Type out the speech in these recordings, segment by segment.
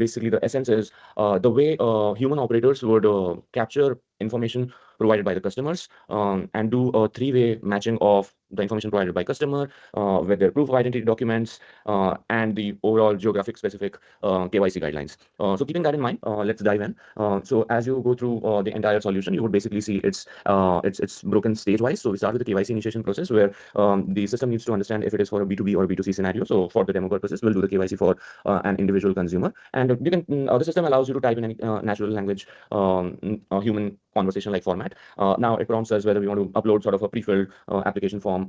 basically the essence is the way human operators would capture information provided by the customers and do a three-way matching of the information provided by customer with their proof of identity documents and the overall geographic specific KYC guidelines. So keeping that in mind, let's dive in. So as you go through the entire solution, you would basically see it's broken stage-wise. So we start with the KYC initiation process where the system needs to understand if it is for a B2B or B2C scenario. So for the demo purposes, we'll do the KYC for an individual consumer, and you can the system allows you to type in any natural language human conversation like format. Now it prompts us whether we want to upload sort of a pre-filled application form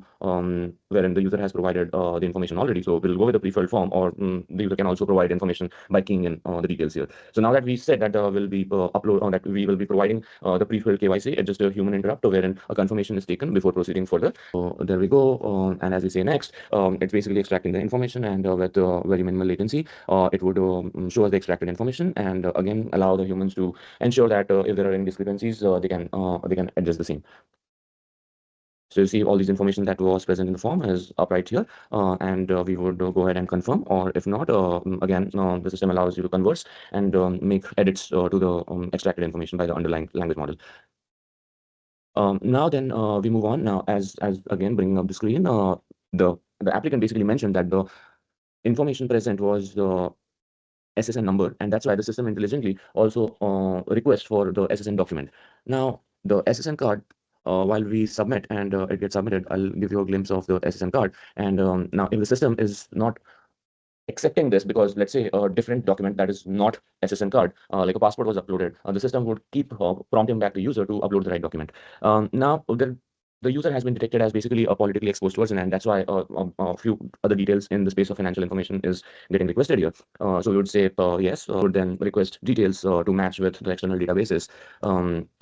wherein the user has provided the information already. So we'll go with the pre-filled form, or the user can also provide information by keying in the details here. So now that we said that we'll be that we will be providing the pre-filled KYC, it's just a human interrupt wherein a confirmation is taken before proceeding further. So there we go. And as we say next, it's basically extracting the information, and with very minimal latency, it would show us the extracted information, and again allow the humans to ensure that if there are any discrepancies, they can adjust the same. So you see all these information that was present in the form is up right here, and we would go ahead and confirm, or if not, again, the system allows you to converse and make edits to the extracted information by the underlying language model. Now then we move on. Now as again bringing up the screen, the applicant basically mentioned that the information present was the SSN number, and that's why the system intelligently also requests for the SSN document. Now the SSN card, while we submit and it gets submitted, I'll give you a glimpse of the SSN card. And now if the system is not accepting this, because let's say a different document that is not SSN card, like a passport was uploaded, the system would keep prompting back the user to upload the right document. Now the user has been detected as basically a politically exposed person, and that's why a few other details in the space of financial information is getting requested here. So we would say yes, would then request details to match with the external databases,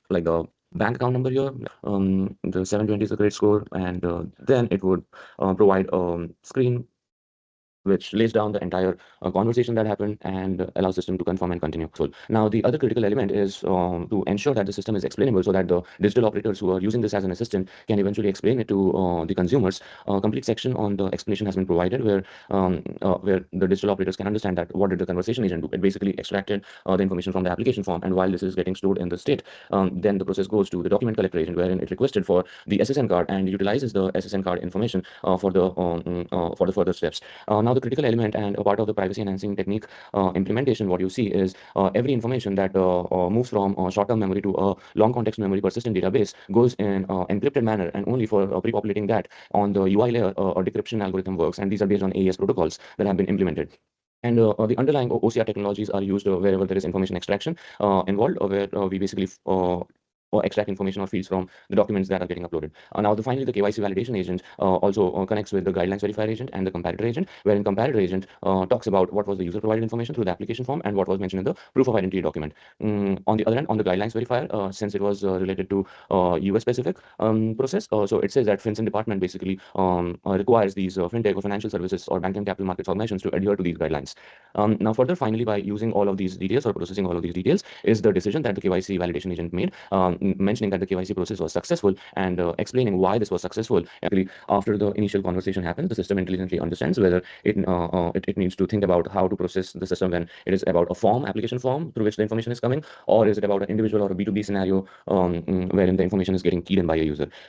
like the bank account number here, the 720 is the credit score, and then it would provide a screen which lays down the entire conversation that happened and allows system to confirm and continue. So now the other critical element is to ensure that the system is explainable, so that the digital operators who are using this as an assistant can eventually explain it to the consumers. A complete section on the explanation has been provided where the digital operators can understand that what did the conversation agent do. It basically extracted the information from the application form, and while this is getting stored in the state, then the process goes to the document collector agent, wherein it requested for the SSN card and utilizes the SSN card information for the further steps. Now the critical element and a part of the privacy enhancing technique implementation, what you see is every information that moves from short-term memory to a long context memory persistent database goes in encrypted manner, and only for pre-populating that on the UI layer a decryption algorithm works, and these are based on AES protocols that have been implemented. And the underlying OCR technologies are used wherever there is information extraction involved, where we basically or extract information or fields from the documents that are getting uploaded. Now, finally, the KYC validation agent also connects with the guidelines verifier agent and the comparator agent, wherein comparator agent talks about what was the user provided information through the application form and what was mentioned in the proof of identity document. On the other hand, on the guidelines verifier, since it was related to US specific process, so it says that FinCEN department basically requires these fintech or financial services or banking capital markets organizations to adhere to these guidelines. Now, further, finally, by using all of these details or processing all of these details is the decision that the KYC validation agent made, mentioning that the KYC process was successful and explaining why this was successful. Actually, after the initial conversation happens, the system intelligently understands whether it needs to think about how to process the system when it is about a form, application form through which the information is coming, or is it about an individual or a B2B scenario wherein the information is getting keyed in by a user.